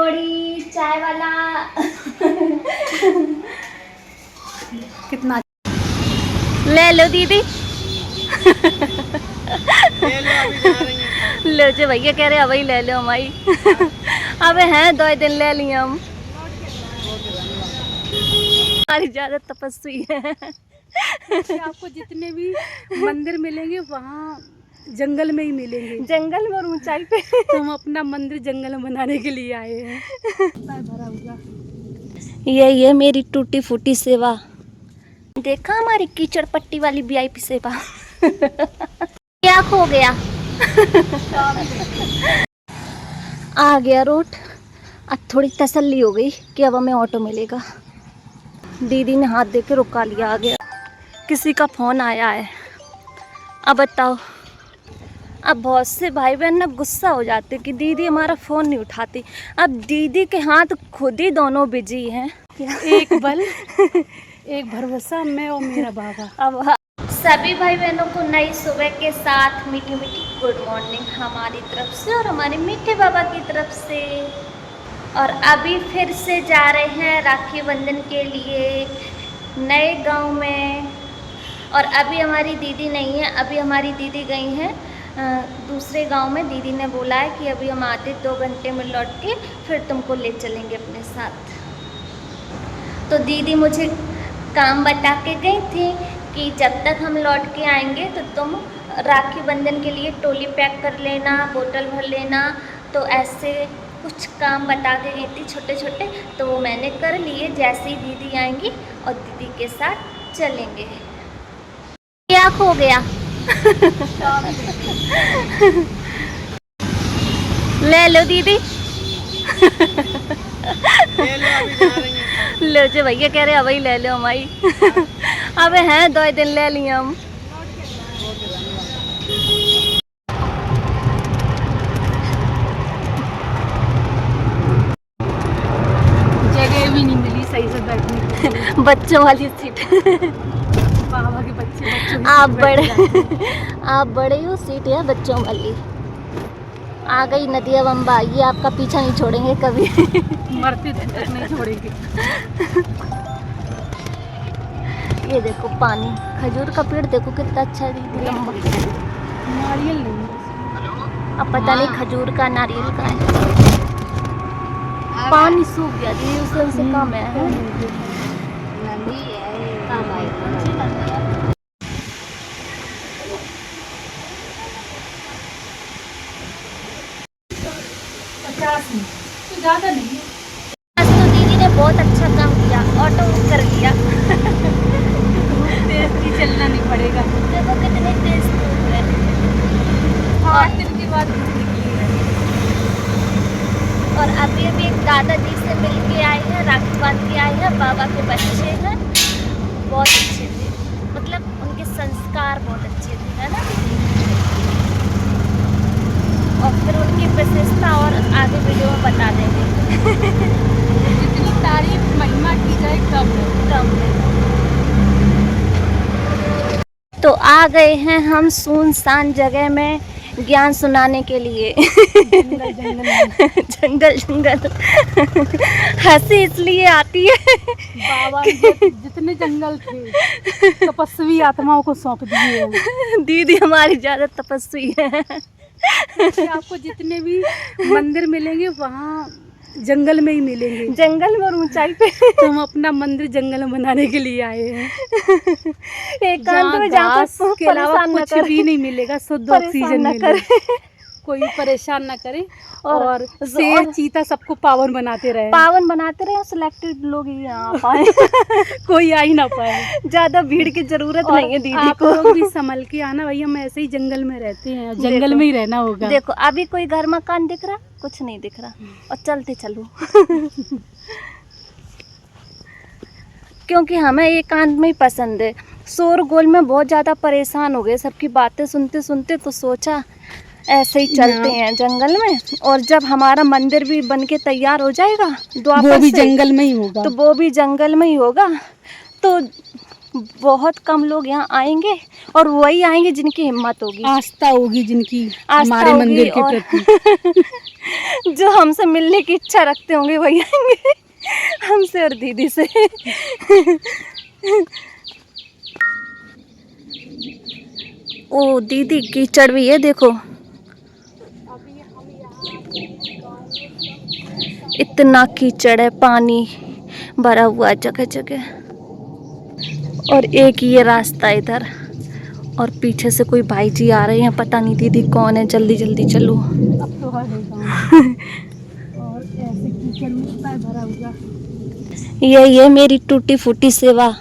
पकौड़ी चाय वाला। कितना ले लो दीदी। ले लो, अभी जा रही हैं। लो जो भैया कह रहे अभी ले लो हमारी। अबे हैं 2 दिन ले लिए हम। हमारी ज्यादा तपस्वी है। आपको जितने भी मंदिर मिलेंगे वहाँ जंगल में ही मिलेंगे, जंगल में और ऊंचाई पे। तो हम अपना मंदिर जंगल में बनाने के लिए आए हैं। भरा हुआ ये मेरी टूटी फूटी सेवा। देखा हमारी कीचड़ पट्टी वाली वीआईपी सेवा। क्या खो गया। आ गया रोड। अब थोड़ी तसल्ली हो गई कि अब हमें ऑटो मिलेगा। दीदी ने हाथ दे के रुका लिया। आ गया। किसी का फोन आया है। अब बताओ। अब बहुत से भाई बहन ना गुस्सा हो जाते कि दीदी हमारा फ़ोन नहीं उठाती। अब दीदी के हाथ खुद ही दोनों बिजी हैं। एक बल एक भरोसा, मैं और मेरा बाबा। अब सभी भाई बहनों को नई सुबह के साथ मीठी मीठी गुड मॉर्निंग हमारी तरफ से और हमारे मीठे बाबा की तरफ से। और अभी फिर से जा रहे हैं राखी बंधन के लिए नए गांव में। और अभी हमारी दीदी नहीं है, अभी हमारी दीदी गई हैं दूसरे गांव में। दीदी ने बोला है कि अभी हम आते 2 घंटे में लौट के फिर तुमको ले चलेंगे अपने साथ। तो दीदी मुझे काम बता के गई थी कि जब तक हम लौट के आएंगे तो तुम राखी बंधन के लिए टोली पैक कर लेना, बोतल भर लेना। तो ऐसे कुछ काम बता के गई थी छोटे छोटे, तो वो मैंने कर लिए। जैसे ही दीदी आएंगी और दीदी के साथ चलेंगे। क्या खो गया। ले लो दीदी। ले लो, अभी जा रही हैं। लो जो भैया कह रहे अभी ले लो हमारी। अबे हैं 2 दिन ले लिए हम। जगह भी नहीं मिली सही से बैठने की। बच्चों वाली सीट। बाबा के बच्चे आप बड़े हो, सीट है बच्चों वाली। आ गई नदिया बम्बा। ये आपका पीछा नहीं छोड़ेंगे कभी। मरते दिन तक नहीं छोड़ेंगे। ये देखो पानी। खजूर का पेड़ देखो कितना अच्छा है दीदी, लंबा। नारियल नहीं, अब पता नहीं खजूर का नारियल का है। पानी सूख गया दीदी, उससे कम है। तो ज़्यादा नहीं। आज तो दीदी ने बहुत अच्छा काम किया, ऑटो बुक कर लिया। तेज भी चलना नहीं पड़ेगा। देखो कितनी तेज धूप है। 8 दिन के बाद धूप निकली है। और अभी अभी एक दादाजी से मिल के आए हैं, राखी बांध के आए हैं। बाबा के बच्चे हैं, बहुत अच्छे थे। मतलब उनके संस्कार बहुत अच्छे थे, है ना। और फिर उनकी विशेषता और आगे वीडियो में बता देंगे। जितनी तारीफ महिमा की जाए कम है। तो आ गए हैं हम सुनसान जगह में ज्ञान सुनाने के लिए। जंगल जंगल। हंसी इसलिए आती है। बाबा जितने जंगल थे तपस्वी आत्माओं को सौंप दिए हैं। दीदी हमारी ज्यादा तपस्वी है। आपको जितने भी मंदिर मिलेंगे वहाँ जंगल में ही मिलेंगे, जंगल में और ऊंचाई पे। तो हम अपना मंदिर जंगल में बनाने के लिए आए हैं। एकांत में जहाँ पर के अलावा परेशान न कुछ करे। भी नहीं मिलेगा, शुद्ध परेशान ऑक्सीजन न मिले, करे। कोई परेशान ना करे। और और शेर चीता सबको पावन बनाते रहे। पावन बनाते रहे। सिलेक्टेड लोग ही यहाँ आ पाए। कोई आ ही ना पाए। ज्यादा भीड़ की जरूरत नहीं है दीदी आप को। लोग भी संभल के आना भैया, हम ऐसे ही जंगल में रहते हैं, जंगल में ही रहना होगा। देखो अभी कोई घर मकान दिख रहा, कुछ नहीं दिख रहा। और चलते चलो। क्योंकि हमें एकांत में ही पसंद है। शोरगुल में बहुत ज़्यादा परेशान हो गए सबकी बातें सुनते सुनते, तो सोचा ऐसे ही चलते हैं जंगल में। और जब हमारा मंदिर भी बन के तैयार हो जाएगा वो भी जंगल में ही होगा, तो वो भी जंगल में ही होगा। तो बहुत कम लोग यहाँ आएंगे और वही आएंगे जिनकी हिम्मत होगी, आस्था होगी जिनकी आस्था हमारे होगी मंदिर के और प्रति। जो हमसे मिलने की इच्छा रखते होंगे वही आएंगे हमसे और दीदी से। ओ दीदी कीचड़ भी है देखो, इतना कीचड़ है, पानी भरा हुआ है जगह जगह। और एक ये रास्ता इधर, और पीछे से कोई भाई जी आ रहे हैं, पता नहीं दीदी कौन है, जल्दी जल्दी चलो। अब तो हर और ऐसे कीचड़ में इतना भरा हुआ। यही है मेरी टूटी फूटी सेवा,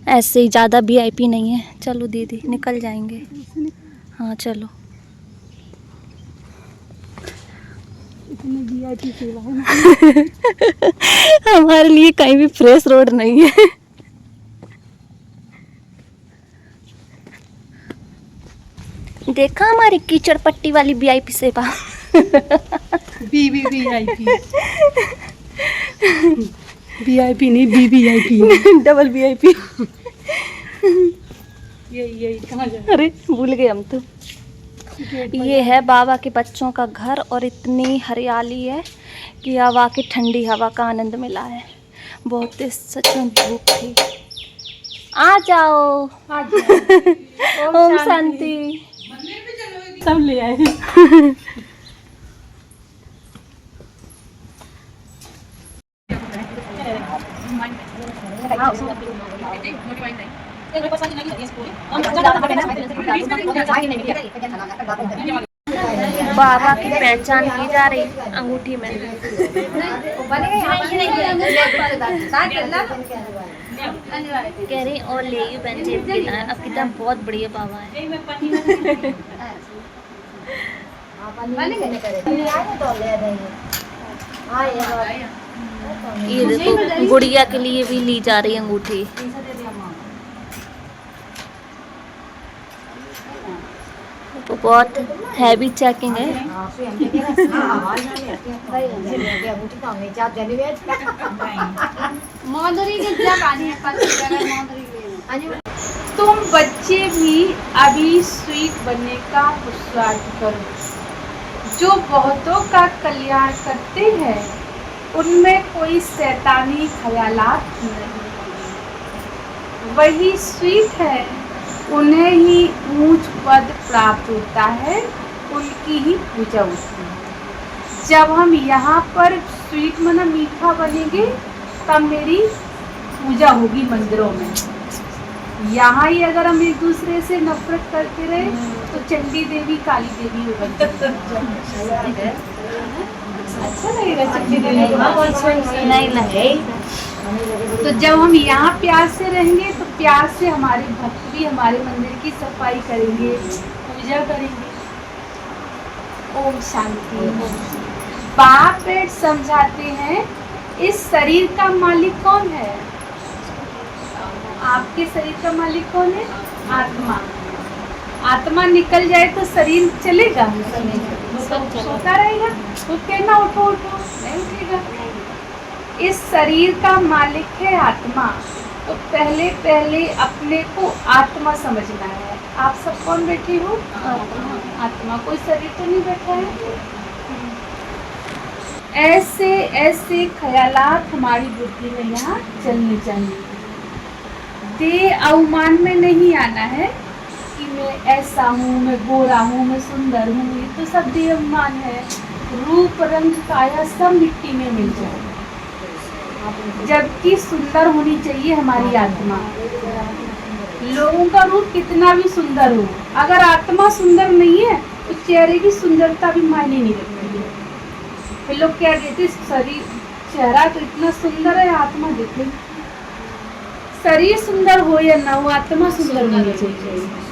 ऐसे ही ज़्यादा वीआईपी नहीं है। चलो दीदी निकल जाएंगे, हाँ चलो। इतनी वीआईपी सेवा है हमारे लिए कहीं भी फ्रेश रोड नहीं है। देखा हमारी कीचड़ पट्टी वाली वीआईपी सेवा। वीवीवीआईपी वीआईपी नहीं वीवीआईपी डबल वीआईपी। यही कहाँ जा। अरे भूल गए हम तो। ये है बाबा के बच्चों का घर और इतनी हरियाली है कि हवा की ठंडी हवा का आनंद मिला है। बहुत तेज सच में धूप थी। आ जाओ, आ जाओ। ओम शांति। सब ले आए। बाबा की पहचान की जा रही अंगूठी में। कह रही और ले बहन जी अब कितना बहुत बढ़िया बाबा है। ये देखो गुड़िया के लिए भी ली जा रही अंगूठी। तो बहुत हैवी चेकिंग है। तुम बच्चे भी अभी स्वीट बनने का पुरुषार्थ करो। जो बहुतों का कल्याण करते हैं उनमें कोई शैतानी ख्यालात नहीं। वही स्वीट है, उन्हें ही ऊंच पद प्राप्त होता है, उनकी ही पूजा होती है। जब हम यहाँ पर स्वीट मना मीठा बनेंगे तब मेरी पूजा होगी मंदिरों में। यहाँ ही अगर हम एक दूसरे से नफरत करते रहे तो चंडी देवी काली देवी हो गई। अच्छा लगेगा चंडी देवी नहीं लगे। तो जब हम यहाँ प्यार से रहेंगे तो प्यार से हमारे भक्त भी हमारे मंदिर की सफाई करेंगे, पूजा करेंगे। ओम शांति। बाप बेट समझाते हैं इस शरीर का मालिक कौन है? आपके शरीर का मालिक कौन है? आत्मा। आत्मा निकल जाए तो शरीर चलेगा? सोता रहेगा? तो कहना उठो उठो, नहीं उठेगा। इस शरीर का मालिक है आत्मा। तो पहले पहले अपने को आत्मा समझना है। आप सब कौन बैठे हो? आत्मा। कोई शरीर तो नहीं बैठा है। ऐसे ऐसे ख्यालात हमारी बुद्धि में यहाँ चलने चाहिए। देह अवमान में नहीं आना है कि मैं ऐसा हूँ, मैं गोरा हूँ, मैं सुंदर हूँ। ये तो सब देह अवमान है। रूप रंग काया सब मिट्टी में मिल जाए, जबकि सुंदर होनी चाहिए हमारी आत्मा। लोगों का रूप कितना भी सुंदर हो, अगर आत्मा सुंदर नहीं है तो चेहरे की सुंदरता भी मायने नहीं रखती है। फिर लोग क्या कहते, शरीर चेहरा तो इतना सुंदर है, आत्मा देखे। शरीर सुंदर हो या ना हो, आत्मा सुंदर होनी चाहिए।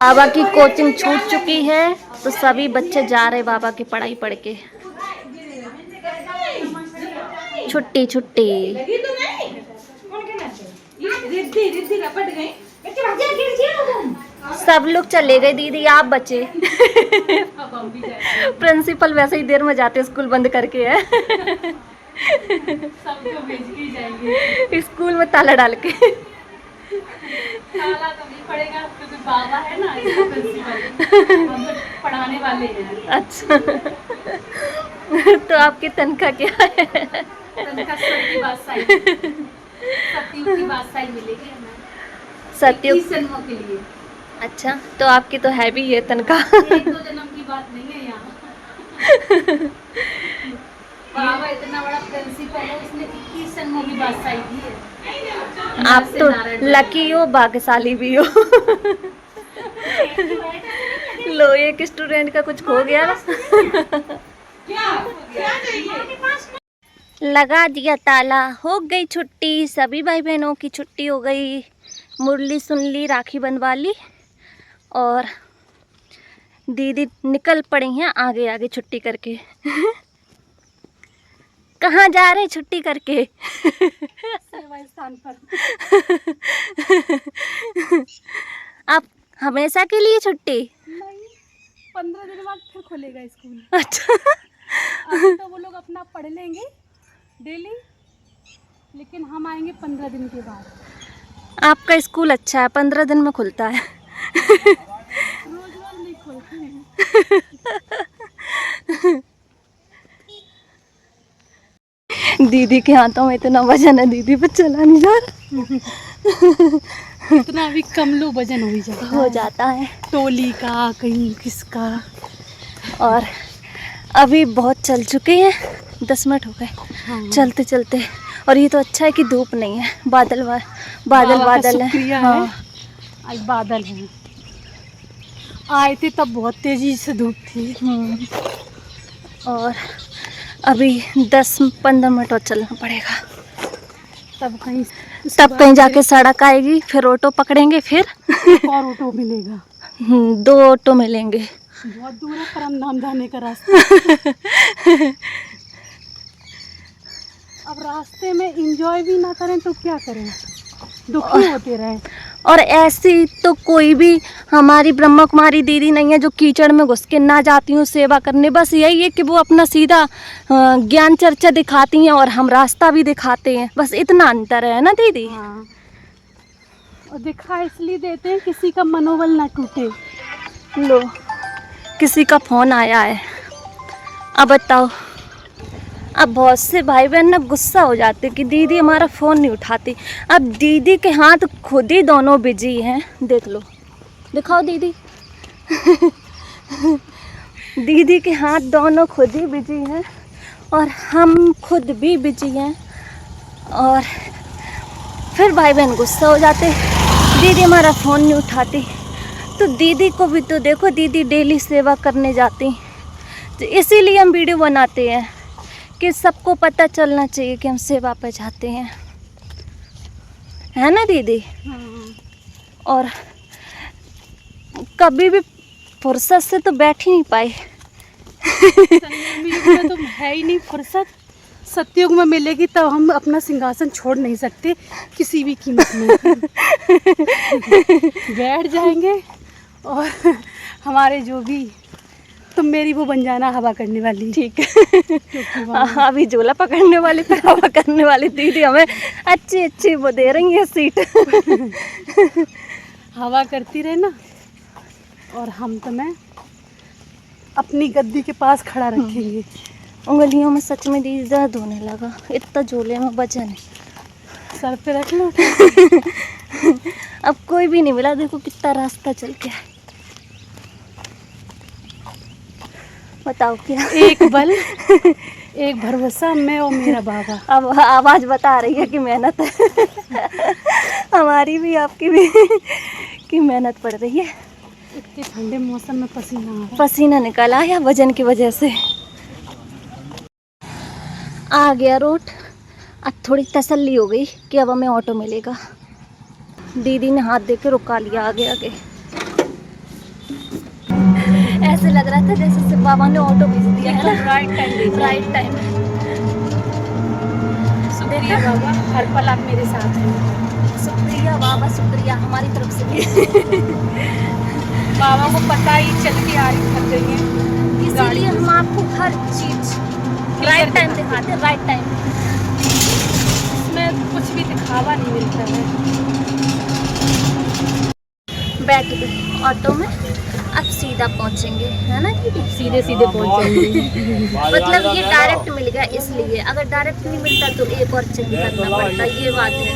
बाबा की कोचिंग छूट चुकी है तो सभी बच्चे जा रहे बाबा की पढ़ाई पढ़ के। छुट्टी छुट्टी। सब लोग चले गए, दीदी आप बचे। प्रिंसिपल वैसे ही देर में जाते स्कूल बंद करके है। सबको भेज के जाएंगे स्कूल में ताला डाल के। ताला तो नहीं पड़ेगा क्योंकि बाबा है ना प्रिंसिपल, हम तो पढ़ाने वाले हैं। अच्छा। तो आपकी तनख्वाह क्या है? तनख्वाह सत्ती की बादशाही मिलेगी हमें सत्य 21 जन्मों के लिए। अच्छा, तो आपकी तो है भी ये तनख्वाह। 1-2 जन्म की बात नहीं है यहाँ। बाबा इतना बड़ा प्रिंसिपल है, उसने 21 जन्मों की बादशाही दी है। आप तो लकी हो, भाग्यशाली भी हो। लो, एक स्टूडेंट का कुछ खो गया ना। लगा दिया ताला, हो गई छुट्टी, सभी भाई बहनों की छुट्टी हो गई। मुरली सुन ली, राखी बंधवा ली और दीदी निकल पड़ी हैं आगे आगे छुट्टी करके। कहाँ जा रहे छुट्टी करके? सेवा स्थान पर। आप हमेशा के लिए छुट्टी? नहीं, 15 दिन बाद फिर खुलेगा स्कूल। अच्छा। अभी तो वो लोग अपना पढ़ लेंगे डेली, लेकिन हम आएंगे 15 दिन के बाद। आपका स्कूल अच्छा है, 15 दिन में खुलता है। रोज रोज नहीं खोलते हैं। दीदी के हाथों में इतना वजन है, दीदी पे चला नहीं जा रहा। इतना भी कम लो वजन हो जाता है टोली का, कहीं किसका। और अभी बहुत चल चुके हैं, 10 मिनट हो गए। हाँ। चलते चलते। और ये तो अच्छा है कि धूप नहीं है, बादल बादल है। हाँ। आज बादल है। आए थे तब बहुत तेजी से धूप थी। और अभी 10-15 मिनट और चलना पड़ेगा, तब कहीं जाके सड़क आएगी, फिर ऑटो पकड़ेंगे, फिर और ऑटो मिलेगा। 2 ऑटो मिलेंगे। बहुत दूर है परमधाम जाने का रास्ता। अब रास्ते में एंजॉय भी ना करें तो क्या करें, दुखी होते रहे। और ऐसी तो कोई भी हमारी ब्रह्मा कुमारी दीदी नहीं है जो कीचड़ में घुस के ना जाती हूँ सेवा करने। बस यही है कि वो अपना सीधा ज्ञान चर्चा दिखाती हैं और हम रास्ता भी दिखाते हैं, बस इतना अंतर है ना दीदी। हाँ। और दिखा इसलिए देते हैं किसी का मनोबल ना टूटे। लो, किसी का फोन आया है, अब बताओ। अब बहुत से भाई बहन ना गुस्सा हो जाते कि दीदी हमारा फ़ोन नहीं उठाती। अब दीदी के हाथ खुद ही दोनों बिजी हैं, देख लो, दिखाओ दीदी। दीदी के हाथ दोनों खुद ही बिजी हैं और हम खुद भी बिजी हैं। और फिर भाई बहन गुस्सा हो जाते, दीदी हमारा फ़ोन नहीं उठाती। तो दीदी को भी तो देखो, दीदी डेली सेवा करने जाती, तो इसीलिए हम वीडियो बनाते हैं कि सबको पता चलना चाहिए कि हम सेवा पे जाते हैं, है ना दीदी। और कभी भी फुर्सत से तो बैठ ही नहीं पाए। तो है ही नहीं फुर्सत। सत्युग में मिलेगी तब हम अपना सिंहासन छोड़ नहीं सकते किसी भी कीमत में। बैठ जाएंगे और हमारे जो भी, तुम मेरी वो बन जाना हवा करने वाली। ठीक है। अभी झोला पकड़ने वाली फिर हवा करने वाली दीदी हमें अच्छी वो दे रही है सीट। हवा करती रहे ना, और हम तुम्हें अपनी गद्दी के पास खड़ा रखेंगे। उंगलियों में सच में दीदी दर्द होने लगा, इतना झोले में वजन है। सर पे रख लो। अब कोई भी नहीं मिला, देखो कितना रास्ता चल के। बताओ क्या। एक बल एक भरोसा मैं और मेरा बाबा। अब आवाज़ बता रही है कि मेहनत हमारी भी आपकी भी कि मेहनत पड़ रही है। इतने ठंडे मौसम में पसीना आ रहा पसीना निकला है वजन की वजह से। आ गया रोड। अब थोड़ी तसल्ली हो गई कि अब हमें ऑटो मिलेगा। दीदी ने हाथ दे के रुका लिया आगे आगे। ऐसे लग रहा था जैसे सिर्फ बाबा ने ऑटो भेज दिया है ना। Right time. Right time. शुक्रिया बाबा, हर पल आप मेरे साथ हैं। शुक्रिया बाबा, शुक्रिया हमारी तरफ से भी। बाबा को पता ही चल के आ रही थक गई है, इसीलिए हम आपको हर चीज राइट टाइम दिखाते हैं। राइट टाइम इसमें कुछ भी दिखावा नहीं मिलता है। बैठ गए ऑटो में, अब सीधा पहुंचेंगे, है ना दीदी? सीधे सीधे पहुंचेंगे। मतलब ये डायरेक्ट मिल गया इसलिए, अगर डायरेक्ट नहीं मिलता तो एक और चेंज करना पड़ता, ये बात है।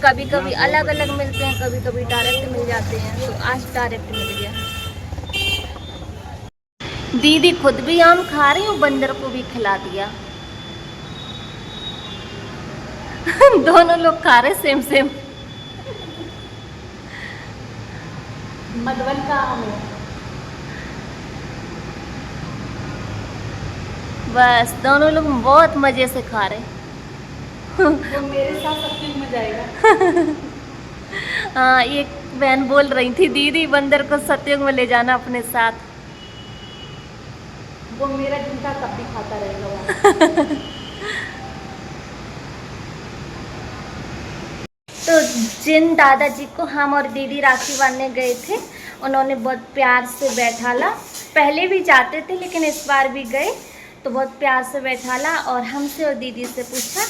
कभी कभी अलग अलग मिलते हैं, कभी कभी डायरेक्ट मिल जाते हैं, तो आज डायरेक्ट मिल गया। दीदी खुद भी आम खा रही हूँ, बंदर को भी खिला दिया। दोनों लोग खा रहे सेम सेम। मधुबन का आम है। बस दोनों लोग बहुत मजे से खा रहे। वो मेरे साथ सत्युग में जाएगा। हाँ, एक बहन बोल रही थी दीदी बंदर को सत्युग में ले जाना अपने साथ। वो मेरा जूता कब भी खाता रहेगा। तो जिन दादाजी को हम और दीदी राखी बांधने गए थे, उन्होंने बहुत प्यार से बैठाला। पहले भी जाते थे लेकिन इस बार भी गए तो बहुत प्यार से बैठाला और हमसे और दीदी से पूछा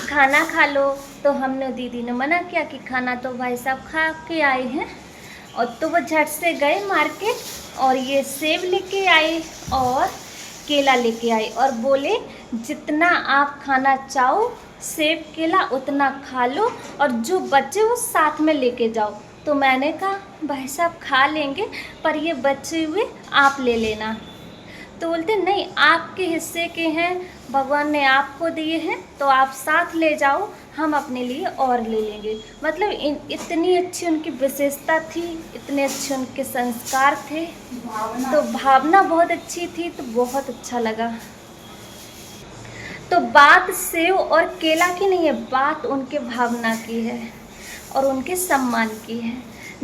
खाना खा लो। तो हमने और दीदी ने मना किया कि खाना तो भाई साहब खा के आए हैं। और तो वो झट से गए मार्केट और ये सेब लेके आए और केला लेके आए और बोले जितना आप खाना चाहो सेब केला उतना खा लो और जो बचे वो साथ में लेके जाओ। तो मैंने कहा भाई साहब खा लेंगे पर ये बचे हुए आप ले लेना। तो बोलते नहीं, आपके हिस्से के हैं, भगवान ने आपको दिए हैं तो आप साथ ले जाओ, हम अपने लिए और ले लेंगे। मतलब इतनी अच्छी उनकी विशेषता थी, इतने अच्छे उनके संस्कार थे, तो भावना बहुत अच्छी थी, तो बहुत अच्छा लगा। तो बात सेव और केला की नहीं है, बात उनके भावना की है और उनके सम्मान की है,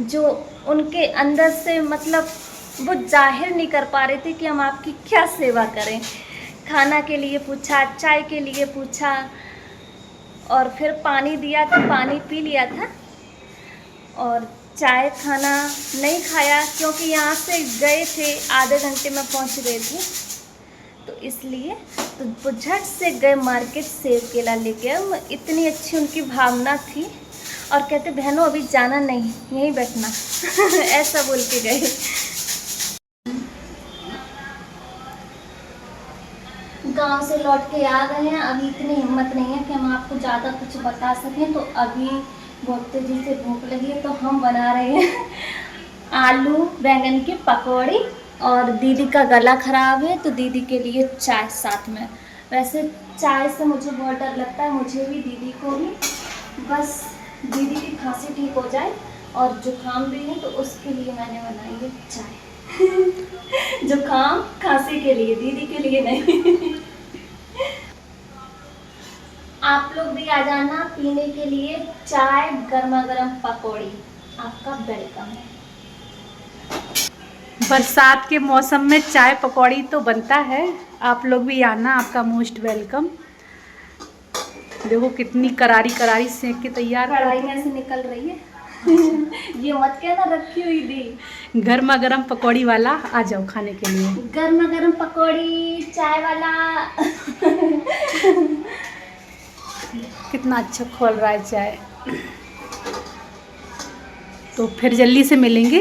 जो उनके अंदर से मतलब वो जाहिर नहीं कर पा रहे थे कि हम आपकी क्या सेवा करें। खाना के लिए पूछा, चाय के लिए पूछा और फिर पानी दिया तो पानी पी लिया था और चाय खाना नहीं खाया क्योंकि यहाँ से गए थे आधे घंटे में पहुँच गए थे, तो इसलिए तो वो झट से गए मार्केट सेब केला लेके आए। इतनी अच्छी उनकी भावना थी और कहते बहनों अभी जाना नहीं, यहीं बैठना ऐसा बोल के गए। गांव से लौट के आ गए हैं, अभी इतनी हिम्मत नहीं है कि हम आपको ज़्यादा कुछ बता सकें। तो अभी बहुत तेजी से भूख लगी है तो हम बना रहे हैं आलू बैंगन के पकौड़ी और दीदी का गला ख़राब है तो दीदी के लिए चाय साथ में। वैसे चाय से मुझे बहुत डर लगता है, मुझे भी दीदी को भी, बस दीदी की खांसी ठीक हो जाए और जुकाम भी है तो उसके लिए मैंने बनाई है चाय। जुकाम खांसी के लिए, दीदी के लिए नहीं। आप लोग भी आ जाना पीने के लिए चाय, गर्मा गर्म पकौड़ी, आपका वेलकम है। बरसात के मौसम में चाय पकौड़ी तो बनता है, आप लोग भी आना, आपका मोस्ट वेलकम। देखो कितनी करारी करारी सेक के तैयार कढ़ाई में से निकल रही है। ये मत कहना रखी हुई थी। गर्मा गर्म पकौड़ी वाला आ जाओ खाने के लिए। गर्मा गर्म पकौड़ी चाय वाला। कितना अच्छा खोल रहा है चाय। तो फिर जल्दी से मिलेंगे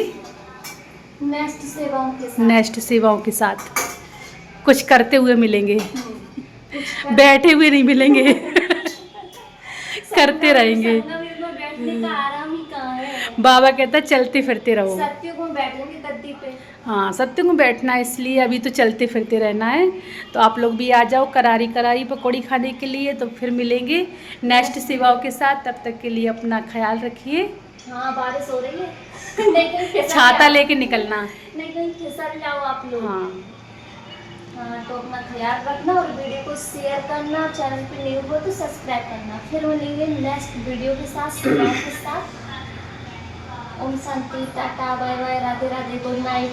नेक्स्ट सेवाओं के साथ। कुछ करते हुए मिलेंगे, बैठे हुए नहीं मिलेंगे। करते रहेंगे। बैठने का आराम ही कहाँ है। बाबा कहता चलते फिरते रहो। सत्य को बैठूंगी गद्दी पे। हाँ, सत्य को बैठना है, इसलिए अभी तो चलते फिरते रहना है। तो आप लोग भी आ जाओ करारी करारी पकौड़ी खाने के लिए। तो फिर मिलेंगे नेक्स्ट सेवाओं के साथ, तब तक के लिए अपना ख्याल रखिए। हाँ, बारिश हो रही है। नहीं कहीं फिसल छाता जाओ। लेके निकलना। नहीं कहीं फिसल जाओ आप लोग। हाँ, हाँ, तो अपना ख्याल रखना और वीडियो को शेयर करना, चैनल पे न्यू हो तो सब्सक्राइब करना। फिर मिलेंगे नेक्स्ट वीडियो के साथ, सेवाओं के साथ। ओम शांति, tata, bye bye, Radhe Radhe, good night.